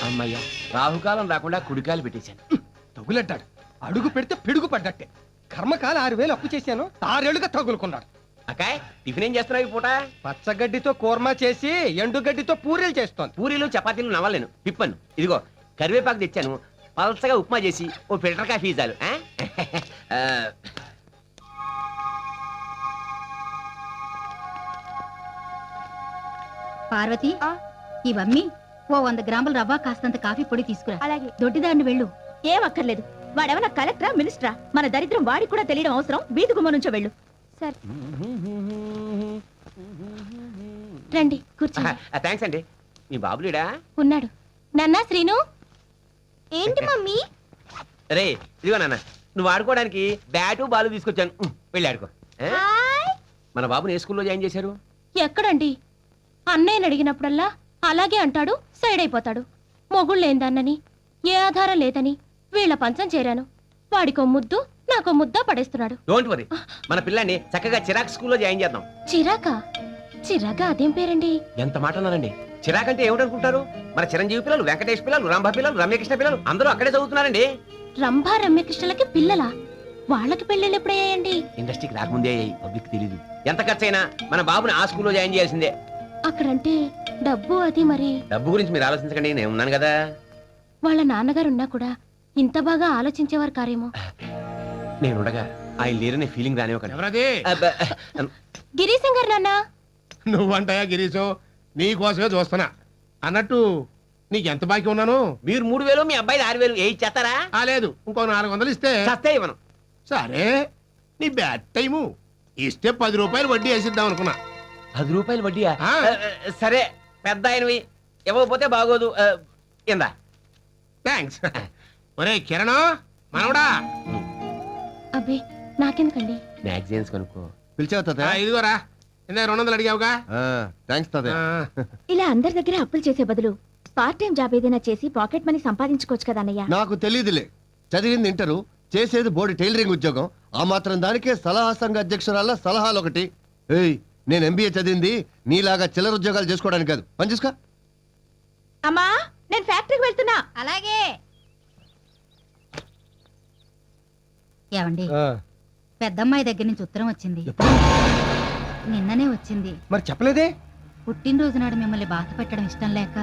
అమ్మయ్యా, రాహుకాలం రాకుండా కుడికాయలు పెట్టేశాను. తగులడ్డాడు. అడుగు పెడితే పిడుగు పడ్డట్టే. కర్మకాల 6,000 అప్పు చేశాను, 6 ఏళ్లుగా తగులుకున్నాడు. అక్కాయ్, టిఫిన్ ఏం చేస్తున్నావు ఈ పూట? పచ్చగడ్డితో కూర్మా చేసి ఎండుగడ్డితో పూరీలు చేస్తోంది. పూరీలు చపాతీలు నవ్వలేను, తిప్పను. ఇదిగో కరివేపాకు తెచ్చాను, పలసగా ఉప్మా చేసి ఓ ఫిల్టర్ కాఫీ చాలు. పార్వతి, ఇవన్నీ ఓ 100 గ్రాముల రవ్వ, కాస్తంత కాఫీ పొడి తీసుకురా. అలాగే. దొడ్డిదారిని వెళ్ళు. ఏం అక్కర్లేదు. వాడేమన్నా కలెక్టరా, మినిస్టరా? మన దరిద్రం వాడికి కూడా తెలియడం అవసరం. వీధి గుమ్మ నుంచో వెళ్ళు. సరే రండి, కూర్చోండి. థ్యాంక్స్ అండి. మీ బాబులేడా? ఉన్నాడు. నాన్నా శ్రీను. ఏంటి మమ్మీ? రే ఇదిగో నాన్న, నువ్వు ఆడుకోవడానికి బ్యాటు బాలు తీసుకొచ్చాను, వెళ్ళి ఆడుకో. మన బాబుని ఏ స్కూల్లో జాయిన్ చేశారు? ఎక్కడండి? అన్నయ్యని అడిగినప్పుడల్లా అలాగే అంటాడు, సైడ్ అయిపోతాడు. మొగుళ్ళేందన్నని, ఏ ఆధారం లేదని వీళ్ళ పంచం చేరాను. వాడికో ముద్దు, నాకో ముద్ద పడేస్తున్నాడు. డోంట్ వరీ, మన పిల్లాన్ని చక్కగా చిరాక్ స్కూల్లో జాయిన్ చేద్దాం. చిరాకా? చిరాకా అదేం పేరండి? ఎంత మాట అన్నారండి. చిరాక్ అంటే ఏమిటనుకుంటారు? మన చిరంజీవి పిల్లలు, వెంకటేష్ పిల్లలు, రంభ పిల్లలు, రమ్యకృష్ణ పిల్లలు అందరూ అక్కడే చదువుతున్నారండి. రంభా రమ్యకృష్ణలకి పిల్లలా? వాళ్ళకి పెళ్ళిళ్ళు ఎప్పుడయ్యాయండి? ఇండస్ట్రీకి రాకముందే అయ్యాయి, పబ్లిక్ తెలీదు. ఎంత ఖర్చైనా మన బాబుని ఆ స్కూల్లో జాయిన్ చేయాల్సిందే. అక్కడంటే డబ్బు అది మరి. డబ్బు గురించి మీరు ఆలోచించకండి, నేను ఉన్నాను కదా. వాళ్ళ నాన్నగారున్నా కూడా ఇంత బాగా ఆలోచించేవారు కారేమో. నేనుండగా ఆయన లేరనే ఫీలింగ్ రానివ్వకండి. ఎవరది? గిరీశం గారు నాన్న. నువ్వంటాయా గిరీశు? నీ కోసమే చూస్తున్నా. అన్నట్టు నీకెంత బాకీ ఉన్నాను? మీరు 3,000, మీ అబ్బాయి 6,000 ఏ ఇచ్చేస్తారా? లేదు, ఇంకో 400 ఇస్తే చస్తే ఇవ్వను. సరే, నీ బ్యాడ్ టైము. ఇస్తే 10 రూపాయలు వడ్డీ వేసిద్దాం అనుకున్నా. 10 రూపాయలు వడ్డీయా? ఆ. సరే, పెద్ద ఆయనవి, ఇవ్వకపోతే బాగోదు. ఇందా. థ్యాంక్స్. ఒరే కిరణ్, మనవడా, అబ్బే నాకెందుకండి? మ్యాగజైన్స్ కొనుక్కో. పిలిచావు ఇదిగోరా. ఇందా 200 అడిగావుగా. థ్యాంక్స్ తాతయ్య. ఇలా అందరి దగ్గర అప్పులు చేసే బదులు పార్ట్ టైం జాబ్ ఏదైనా చేసి పాకెట్ మనీ సంపాదించుకోవచ్చు కదా అన్నయ్య. నాకు తెలియదులే, చదివింది ఇంటరు, చేసేది బోర్డు టైలరింగ్ ఉద్యోగం. ఆ మాత్రం దానికే సలహా సంఘ అధ్యక్షురాల సలహాలు ఒకటి. ఏయ్, నేను ఎంబీఏ చదివింది నీలాగా చిల్లర ఉద్యోగాలు చేసుకోవడానికి కాదు. పని చూసుకో. అమ్మా, నేను ఫ్యాక్టరీకి వెళ్తున్నా. అలాగే. ఏమండి, పెద్దమ్మాయి దగ్గర నుంచి ఉత్తరం వచ్చింది. నిన్ననే వచ్చింది. మరి చెప్పలేదే? పుట్టినరోజు నాడు మిమ్మల్ని బాధ పెట్టడం ఇష్టం లేక.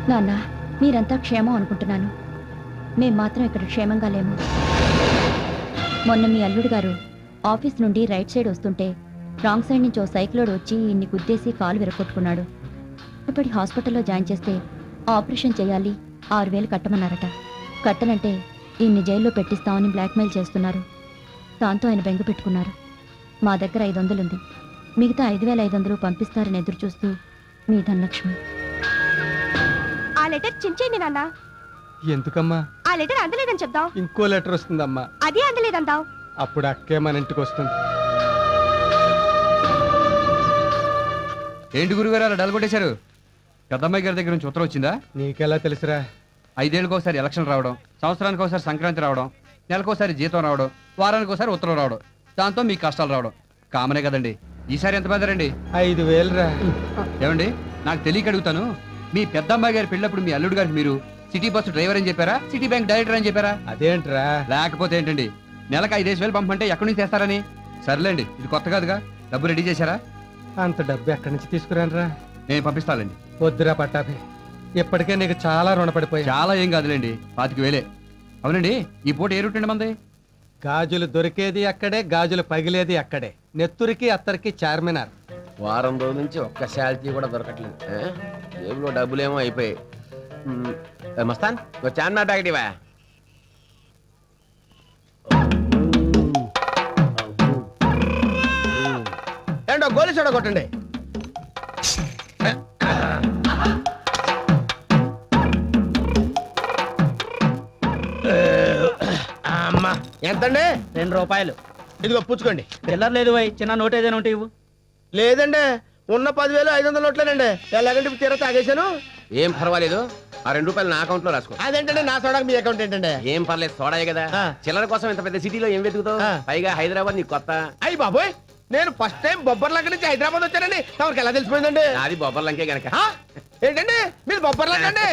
నాన్న, మీరంతా క్షేమం అనుకుంటున్నాను. మేం మాత్రం ఇక్కడ క్షేమంగా లేము. మొన్న మీ అల్లుడు గారు ఆఫీస్ నుండి రైట్ సైడ్ వస్తుంటే రాంగ్ సైడ్ నుంచి ఓ సైక్లోడ్ వచ్చి ఇన్ని గుద్దేసి కాలు విరగొట్టుకున్నాడు. ఇప్పటి హాస్పిటల్లో జాయిన్ చేస్తే ఆపరేషన్ చేయాలి, 6,000 కట్టమన్నారట. కట్టనంటే ఈయన్ని జైల్లో పెట్టిస్తామని బ్లాక్మెయిల్ చేస్తున్నారు. దాంతో ఆయన బెంగ పెట్టుకున్నారు. మా దగ్గర 500 ఉంది, మిగతా 5,500 పంపిస్తారని ఎదురు చూస్తూ మీ ధనలక్ష్మి. ఆ లెటర్ చించేయండి నాన్న. ఎందుకమ్మా? ఆ లెటర్ అందలేదని చెప్దాం. ఇంకో లెటర్ వస్తుందమ్మా. అదే అందలేదందాం. అప్పుడు అక్కే మన ఇంటికి వస్తుంది. ఏంటి గురుగారు అలా డల్గొట్టేశారు? పెద్దమ్మాయి గారి దగ్గర నుంచి ఉత్తరం వచ్చిందా? నీకెలా తెలుసురా? 5 ఏళ్ళకి ఒకసారి ఎలక్షన్ రావడం, సంవత్సరానికి ఒకసారి సంక్రాంతి రావడం, నెలకోసారి జీతం రావడం, వారానికి ఒకసారి ఉత్తరం రావడం, దాంతో మీ కష్టాలు రావడం కామనే కదండి. ఈసారి ఎంత పెద్దరండి? 5,000 రా. ఏమండి, నాకు తెలియక అడుగుతాను, మీ పెద్దమ్మాయి గారి పెళ్ళప్పుడు మీ అల్లుడు గారికి మీరు సిటీ బస్సు డ్రైవర్ అని చెప్పారా, సిటీ బ్యాంక్ డైరెక్టర్ అని చెప్పారా? అదేంట్రా? లేకపోతే ఏంటండి, నెలకు 5,000 పంపంటే ఎక్కడి నుంచి తెస్తారని? సర్లేండి, ఇది కొత్త కాదుగా. డబ్బు రెడీ చేశారా? అంత డబ్బు ఎక్కడి నుంచి తీసుకురానురా? నేను పంపిస్తానండి. వద్దురా పట్టాభి, ఇప్పటికే నీకు చాలా రుణపడిపోయా. చాలా ఏం కాదులేండి, 25,000. అవునండి, ఈ పూట ఏ రూట్ అండి మంది? గాజులు దొరికేది అక్కడే, గాజులు పగిలేది అక్కడే. నెత్తురికి అత్తరికి చార్మినార్. వారం రోజుల నుంచి ఒక్క శాలరీ కూడా దొరకట్లేదు. జేబులో డబ్బులేమో అయిపోయాయి. మస్తాన్, చార్మినార్ ప్యాకెట్ ఇవా. ఏంటో గోలి సోడా కొట్టండి. అమ్మా, ఎంతండి? 2 రూపాయలు. ఇదిగో పుచ్చుకోండి. చిల్లర లేదు వై, చిన్న నోట్ ఏదైనా ఉంటే ఇవ్వు. లేదండి, ఉన్న 10,500 నోట్లేనండి. ఎలాగంటే తీరా తాగేశాను. ఏం పర్వాలేదు, ఆ 2 రూపాయలు నా అకౌంట్ లో రాసుకో. అదేంటండి నా సోడాకి మీ అకౌంట్ ఏంటండి? ఏం పర్లేదు, సోడాయే కదా. చిల్లర కోసం ఇంత పెద్ద సిటీలో ఏం వెతుకుతావు? పైగా హైదరాబాద్ నీకు కొత్త. అయ్యి బాబోయ్, నేను ఫస్ట్ టైం బొబ్బర్లంక నుంచి హైదరాబాద్ వచ్చానండి. తమకి ఎలా తెలిసిపోయిందండి? అది బొబ్బర్లంకే గనక. ఏంటండి మీరు బొబ్బర్లంకండి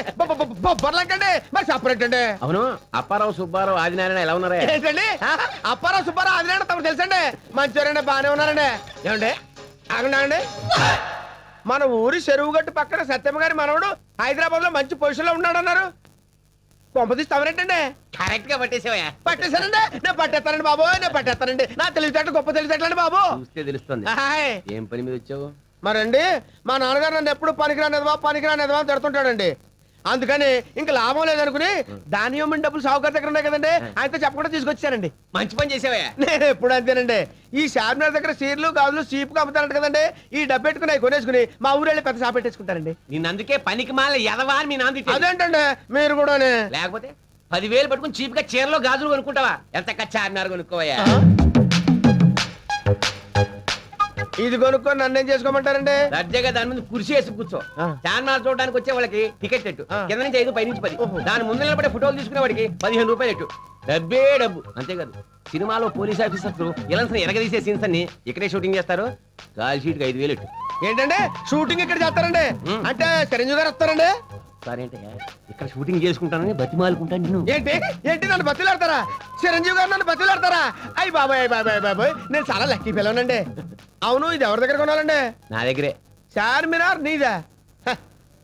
బొబ్బర్లంకండి మరి సపరేట్ అండి అవును అప్పారావు సుబ్బారావు ఆదినారాయణ ఎలా ఉన్నారా? ఏంటండి అప్పారావు సుబ్బారావు ఆదినారాయణ తమకు తెలుసండి మంచివారండి బాగానే ఉన్నారండి ఏమండి ఆగండి మన ఊరి చెరువు గట్టు పక్కన సత్యమ్మ గారి మనవడు హైదరాబాద్ లో మంచి పొజిషన్ లో ఉన్నాడు అన్నారు కొంపదీసి తమరేంటండి కరెక్ట్ గా పట్టేసావయ్యా. పట్టేశానండి నేను పట్టేస్తానండి బాబు నేను పట్టేస్తానండి నా తెలివితేటలు గొప్ప తెలివితేటలండి బాబు చూస్తే తెలుస్తుంది. హాయ్. ఏం పని మీద వచ్చావు? మరండి మా నాన్నగారు నన్ను ఎప్పుడు పనికిరానిదివా అని తిడుతుంటాడండి అందుకని ఇంకా లాభం లేదనుకుని దానియమ్మని డబ్బులు సావుకారు దగ్గర ఉన్నాయి కదండి ఆయనతో చెప్పకుండా తీసుకొచ్చానండి మంచి పని చేసావయ్యా. నేను ఎప్పుడు అంతేనండి ఈ చార్మినార్ దగ్గర సీర్లు గాజులు చీపుగా అమ్ముతారంట కదండి ఈ డబ్బు పెట్టుకుని అవి కొనేసుకుని మా ఊరు వెళ్ళి పెద్ద షాప్ పెట్టేసుకుంటారండి నిన్ను అందుకే పనికి మాల ఎదవా అని మీ నాన్న తిట్టాడు. అదేంటండి మీరు కూడా లేకపోతే 10,000 పట్టుకుని చీప్ గా చీరలో గాజులు కొనుక్కుంటావా? ఎంత చార్మినార్ కొనుక్కోవయ్యా. ఇది కొనుక్కొని నన్ను ఏం చేసుకోమంటారండి దర్జాగా దాని ముందు కుర్చీ వేసి కూర్చో. ఆ. చార్మినార్ చూడడానికి వచ్చే వాళ్ళకి టికెట్ ఎట్టు. ఆ. కింద నుంచి 5 పై నుంచి 10. ఓహో. దాని ముందు నిలబడే ఫోటోలు తీసుకునే వాడికి 15 రూపాయలు ఎట్టు. డబ్బే డబ్బు అంతేకాదు. సినిమాలో పోలీస్ ఆఫీసర్స్ ఇలాంటి ఎరగదీసే సీన్స్ అన్ని ఇక్కడే షూటింగ్ చేస్తారు. కాల్ షీట్ 5,000 ఎట్టు. ఏంటండి షూటింగ్ ఇక్కడ చేస్తారండి ఉం. అంటే చిరంజీవి గారు వస్తారండి సరేంటయ్యా ఇక్కడ షూటింగ్ చేసుకుంటానని బతిమాలుకుంటాను నిన్ను. ఏంటి ఏంటి నన్ను బతిలాడతారా చిరంజీవి గారు నన్ను బతిలాడతారా అయ్యి బాబాయ్ నేను చాలా లక్కీ పిల్లనండి అవును ఇది ఎవరి దగ్గర కొనాలండి నా దగ్గరే. చార్మినార్ నీదా హ,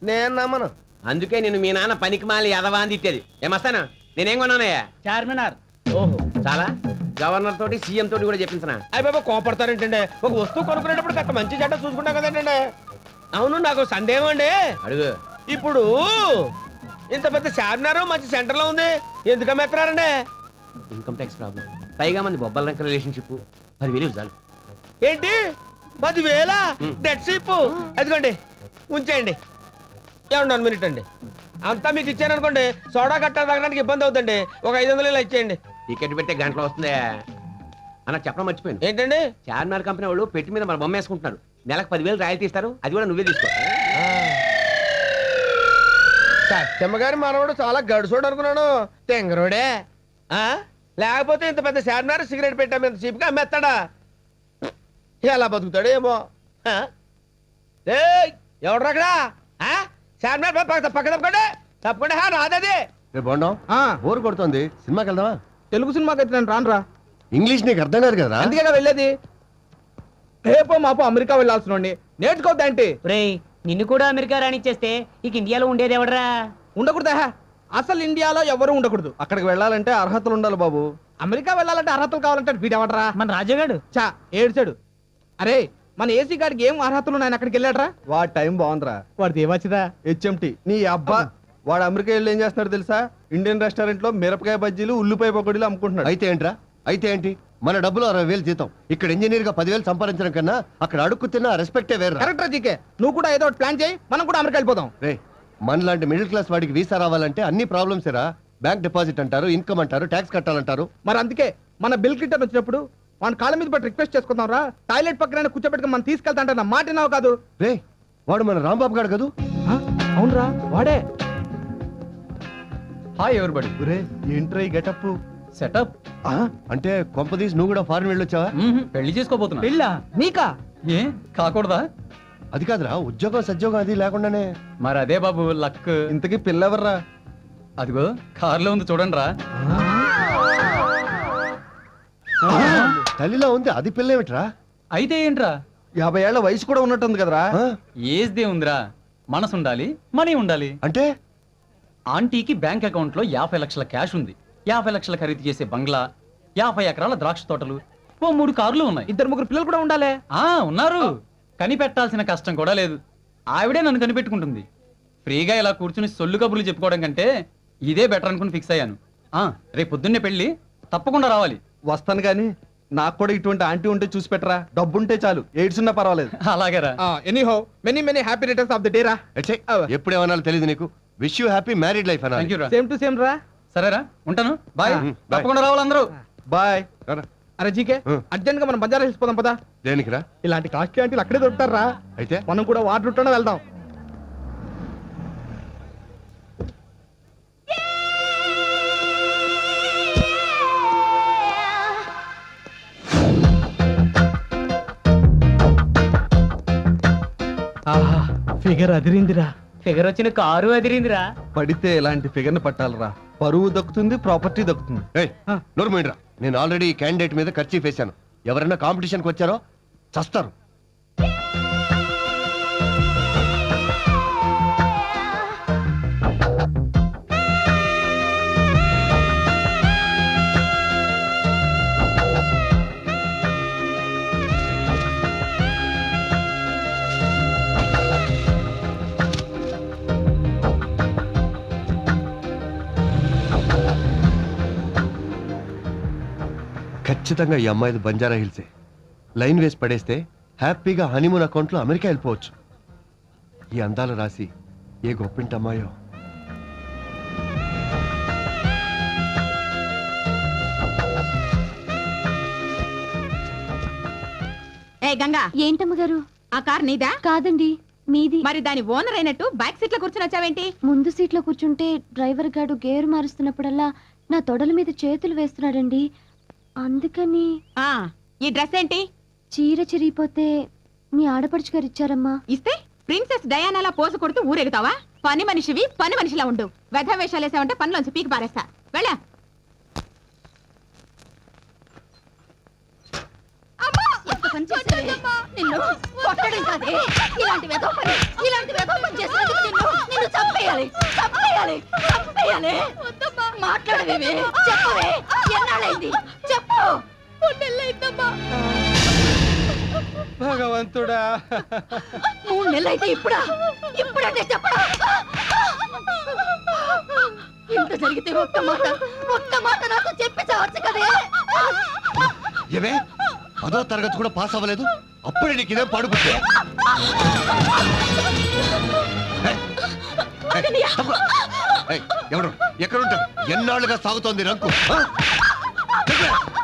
నేను నమ్మను అందుకే నేను మీ నాన్న పనికి మాలి ఎదవా అని తిట్టేది. ఏమస్తానా నేనేం కొన్నానయ్యా? చార్మినార్. ఓహో చాలా గవర్నర్ తోటి సీఎం తోటి కూడా చెప్పించనా? అయ్యి బాబా కోపడతారేంటండి ఒక వస్తువు కొనుక్కునేటప్పుడు కాస్త మంచి చెడ్డ చూసుకుంటాం కదండి అవును నాకు సందేహం అండి అడుగు. ఇప్పుడు ఇంత పెద్ద చార్మినార్ మంచి సెంటర్ లో ఉంది ఎందుకు అమ్మేస్తున్నారండి ఇన్కమ్ ట్యాక్స్ ప్రాబ్లం. పైగా మంది బొబ్బల రంక రిలేషన్షిప్ 10,000 చాలు. ఏంటి 10,000 ఉం. డెడ్ షిప్ అదిగోండి ఉంచేయండి ఏమండి 1 మినిట్ అండి అంతా మీకు ఇచ్చాను అనుకోండి సోడా కట్ట తాగడానికి ఇబ్బంది అవుతుందండి ఒక 500 ఇలా ఇచ్చేయండి టికెట్ పెట్టే గంటలో వస్తుందే అన్న చెప్పడం మర్చిపోయాను. ఏంటండి చార్మినార్ కంపెనీ వాళ్ళు పెట్టి మీద మన బొమ్మ వేసుకుంటున్నారు. నెలకు 10,000 రాయల్టీ ఇస్తారు. అది కూడా నువ్వే తీసుకో. సత్యమ్మ గారి మనవడు చాలా గడుసోడు అనుకున్నాను తెంగరోడే లేకపోతే ఇంత పెద్ద చార్మినార్ సిగరెట్ పెట్టాము ఇంత చీప్గా అమ్మేస్తాడా ఎలా బతుకుతాడు ఏమో ఎవడు అక్కడ చార్మినార్ పక్క తప్పకుండా తప్పకుండా రాదది రేపు బాగున్నాం బోర్ కొడుతోంది సినిమాకి వెళ్దామా? తెలుగు సినిమాకి అయితే నేను రానురా ఇంగ్లీష్ నీకు అర్థం కాదు కదా? అందుకే వెళ్ళేది రేపో మాపో అమెరికా వెళ్ళాల్సిన నేర్చుకోవద్దేంటి రేయ్ నిన్ను కూడా అమెరికా రానిచ్చేస్తే ఇక ఇండియాలో ఉండేది ఎవడరా? ఉండకూడదా అసలు ఇండియాలో ఎవరు ఉండకూడదు అక్కడికి వెళ్ళాలంటే అర్హతలు ఉండాలి బాబు అమెరికా వెళ్ళాలంటే అర్హతలు కావాలంటే వీడెవడరా మన రాజుగాడు. చా ఏడ్చాడు అరే మన ఏసీ గారికి ఏం అర్హతలు ఉన్నాయని అక్కడికి వెళ్ళాడరా వాడి టైం బాగుందిరా. వాడిది ఏమొచ్చిదా హెచ్ఎంటి నీ అబ్బా వాడు అమెరికా వెళ్ళి ఏం చేస్తున్నాడు తెలుసా? ఇండియన్ రెస్టారెంట్ లో మిరపకాయ బజ్జీలు ఉల్లిపాయ పకోడీలు అమ్ముకుంటున్నాడు. అయితే ఏంట్రా? అయితే ఏంటి? మన డబ్బులు 60,000 జీతం. ఇక్కడ ఇంజనీర్ గా 10,000 సంపాదించడం కన్నా అక్కడ అడుక్కు తిన్న రెస్పెక్టే వేరు. కరెక్ట్ జీకే నువ్వు కూడా ఏదో ఒకటి ప్లాన్ చేయి మనం కూడా అమెరికా వెళ్ళిపోదాం రే మనలాంటి మిడిల్ క్లాస్ వాడికి వీసా రావాలంటే అన్ని ప్రాబ్లమ్స్ రా. బ్యాంక్ డిపాజిట్ అంటారు, ఇన్కమ్ అంటారు, ట్యాక్స్ కట్టాలంటారు. మరి అందుకే మన బిల్ క్లిటర్ వచ్చినప్పుడు వాడి కాళ్ళ మీద పట్టి రిక్వెస్ట్ చేసుకుందాం రా టాయిలెట్ పక్కన కూర్చోబెట్టుకుని మనం తీసుకెళ్తా అంటే నా మాట విన్నావు కాదు రే వాడు మన రాంబాబు గాడు కదూ? అవునరా వాడే హాయ్ ఎవరిబడి. ఒరే ఏంట్రా ఈ గెటప్? సెటప్. అంటే కొంపదీసి నువ్వు కూడా ఫారెన్ వెళ్ళొచ్చావా? పెళ్లి చేసుకోబోతున్నా. పెళ్ళా నీకా ఏ కాకూడదా? అది కాదురా, ఉద్యోగం సద్యోగం అది లేకుండానే. మరి అదే బాబు లక్. ఇంతకీ పిల్లెవర్రా? అదిగో కార్లో ఉంది చూడండి రా. తల్లిలో ఉంది అది పిల్ల ఏమిట్రా? అయితే ఏంట్రా? 50 ఏళ్ల వయసు కూడా ఉన్నట్టుంది కదరా? ఆ? ఏజ్ దే ఉందిరా, మనసు ఉండాలి, మనీ ఉండాలి. అంటే ఆంటీకి బ్యాంక్ అకౌంట్ లో 50 లక్షల క్యాష్ ఉంది, 50 లక్షల ఖరీదు చేసే బంగ్లా, 50 ఎకరాల ద్రాక్ష తోటలు, ఓ 3 కార్లు ఉన్నాయి. 2-3 పిల్లలు కూడా ఉండాలి ఉన్నారు. కనిపెట్టాల్సిన కష్టం కూడా లేదు. ఆవిడే నన్ను కనిపెట్టుకుంటుంది. ఫ్రీగా ఇలా కూర్చుని సొల్లు కబుర్లు చెప్పుకోవడం కంటే ఇదే బెటర్ అనుకుని ఫిక్స్ అయ్యాను. రేపు పొద్దున్నే పెళ్లి, తప్పకుండా రావాలి. వస్తాను గాని నాకు కూడా ఇటువంటి ఆంటీ ఉంటే చూసి పెట్టరా. డబ్బుంటే చాలు, ఎయిడ్స్ ఉన్నా పర్వాలేదు. అలాగేరా. Anyhow many happy returns of the day రా ఎచ్చే, ఎప్పుడేమన్నా తెలియదు నీకు. Wish you happy married life thank అన్నా. యూ రా. సేమ్ టు సేమ్ రా సరేరా, ఉంటాను. బాయ్. bye. తప్పకుండా రావాలి అందరూ. బాయ్. అరే జీకే అర్జెంట్ గా మనం బజార్ వెళ్ళిపోదాం పదా. దేనికిరా? ఇలాంటి కాస్ట్లీ ఆంటీలు అక్కడే దొరుకుతారా. అయితే మనం కూడా వాటర్ రూట్లోనే వెళ్దాం. ఆహా ఫిగర్ అదిరిందిరా. ఫిగర్ వచ్చిన కారు అదిరిందిరా. పడితే ఇలాంటి ఫిగర్ ని పట్టాలరా, పరువు దక్కుతుంది, ప్రాపర్టీ దక్కుతుంది. ఏయ్ నోరు మూయండిరా. నేను ఆల్రెడీ ఈ క్యాండిడేట్ మీద ఖర్చు వేశాను. ఎవరైనా కాంపిటీషన్కి వచ్చారో చస్తారు. ఖచ్చితంగా ఈ అమ్మాయిది బంజారా హిల్సే. లైన్ వేసి పడేస్తే హ్యాపీగా హనీమూన్ అకౌంట్లో అమెరికా వెళ్ళిపోవచ్చు. ఈ అందాల రాసి ఏ గొప్పింటి అమ్మాయో. ఏ గంగా, ఏంటమ్మ గారు? ఆ కార్ నీదా? కాదండి, మీది. మరి దాని ఓనర్ అయినట్టు బ్యాక్ సీట్ లో కూర్చుని వచ్చావేంటి? ముందు సీట్లో కూర్చుంటే డ్రైవర్ గారు గేరు మారుస్తున్నప్పుడల్లా నా తొడల మీద చేతులు వేస్తున్నాడండి. అందుకని ఆ ఈ డ్రెస్ ఏంటి? చీర చిరిగిపోతే మీ ఆడపడుచు గారు ఇచ్చారమ్మా. ఇస్తే ప్రిన్సెస్ డయానాలా పోజు కొడుతూ ఊరెగుతావా? పని మనిషివి, పని మనిషిలా ఉండు. వెధ వేషాలు వేసావంటే పనిలోంచి పీకి పారేస్తా. వెళ్ళా. నిన్ను కొట్టడం కాదే, ఇలాంటి వెధవ పని, ఇలాంటి వెధవ పని చేసినందుకు నిన్ను చంపేయాలి, చంపేయాలి, చంపేయాలి. మాట్లాడవేమే, చెప్పవే, ఎన్నాళ్ళైంది చెప్పు. 3 నెలలైందమ్మా. భగవంతుడా, 3 నెలలైతే ఇప్పుడంటే చెప్పడా? ఇంత జరిగితే ఒక్క మాట నాతో చెప్పించవచ్చు కదే. ఏవే పదో తరగతి కూడా పాస్ అవ్వలేదు, అప్పుడే నీకు ఇదే పడుకుంటే. ఎవరు ఎక్కడుంటారు? ఎన్నాళ్ళుగా సాగుతోంది రంకు.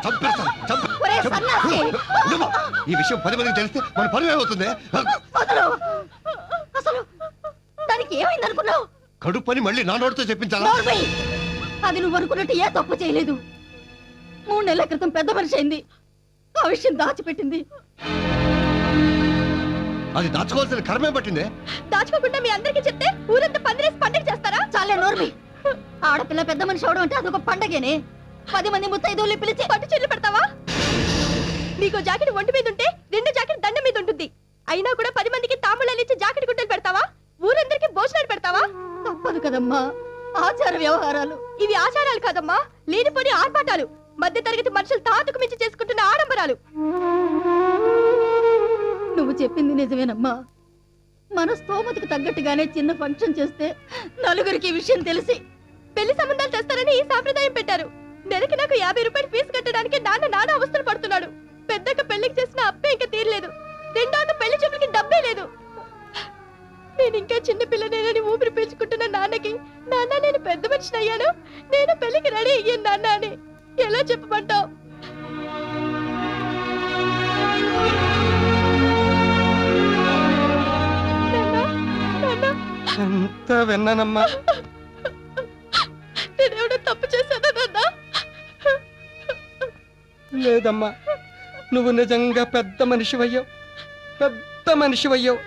చంపేస్తాను, ఈ విషయం 10 మందికి తెలిస్తే మన పరువు ఏమవుతుంది? అసలు దానికి ఏమైంది అనుకున్నావు? కడుపు పని మళ్ళీ నా నోటితో చెప్పించాలా? అది నువ్వు అనుకున్నట్టు ఏ తప్పు చేయలేదు. 3 నెలల క్రితం పెద్ద మనిషి అయింది. ఆ విషయం దాచిపెట్టింది. అది దాచుకోవాల్సిన కర్మే పట్టిందే. దాచుకోకుండా మీ అందరికీ చెప్తే ఊరంతా పందిరేసి పండుగ చేస్తారా? చాలే నోర్మి. ఆడపిల్ల పెద్ద మనిషి అవడం అంటే అదొక పండగేనే. 10 మంది ముత్తైదువుల్ని పిలిచి పట్టు చీరలు పెడతావా? నీకు జాకెట్ ఒంటి మీద ఉంటే 2 జాకెట్ దండం మీద ఉంటుంది. అయినా కూడా 10 మందికి తాంబూలాలు ఇచ్చి జాకెట్ గుట్టలు పెడతావా? ఊరందరికీ భోజనాలు పెడతావా? తప్పదు కదమ్మా, ఆచార వ్యవహారాలు. ఇవి ఆచారాలు కాదమ్మా, లేనిపోని ఆర్పాటాలు. మధ్య తరగతి మనుషులు తాతకు మించి చేసుకుంటున్న ఆడంబరాలు. నువ్వు చెప్పింది నిజమేనమ్మా. మన స్తోమతకు తగ్గట్టుగానే చిన్న ఫంక్షన్ చేస్తే నలుగురికి ఈ విషయం తెలిసి పెళ్లి సంబంధాలు చేస్తారని ఈ సాంప్రదాయం పెట్టారు. నెలకి నాకు 50 రూపాయలు ఫీజు కట్టడానికి నాన్న అవస్థలు పడుతున్నాడు. పెద్దక్క పెళ్లికి చేసిన అప్పే ఇంకా తీరలేదు. రెండోక పెళ్లి చూపులకి డబ్బే లేదు. నేను ఇంకా చిన్న పిల్లనేనని ఊపిరి పీల్చుకుంటున్న నాన్నకి, నాన్న నేను పెద్ద మనిషిని అయ్యాను, నేను పెళ్లికి రెడీ అయ్యాను నాన్న అని ఎలా చెప్పమంటావు? అంతా విన్నానమ్మా. నేనేమైనా తప్పు చేశానా నాన్న? లేదమ్మా, నువ్వు నిజంగా పెద్ద మనిషివయ్యావు, పెద్ద మనిషివయ్యావు.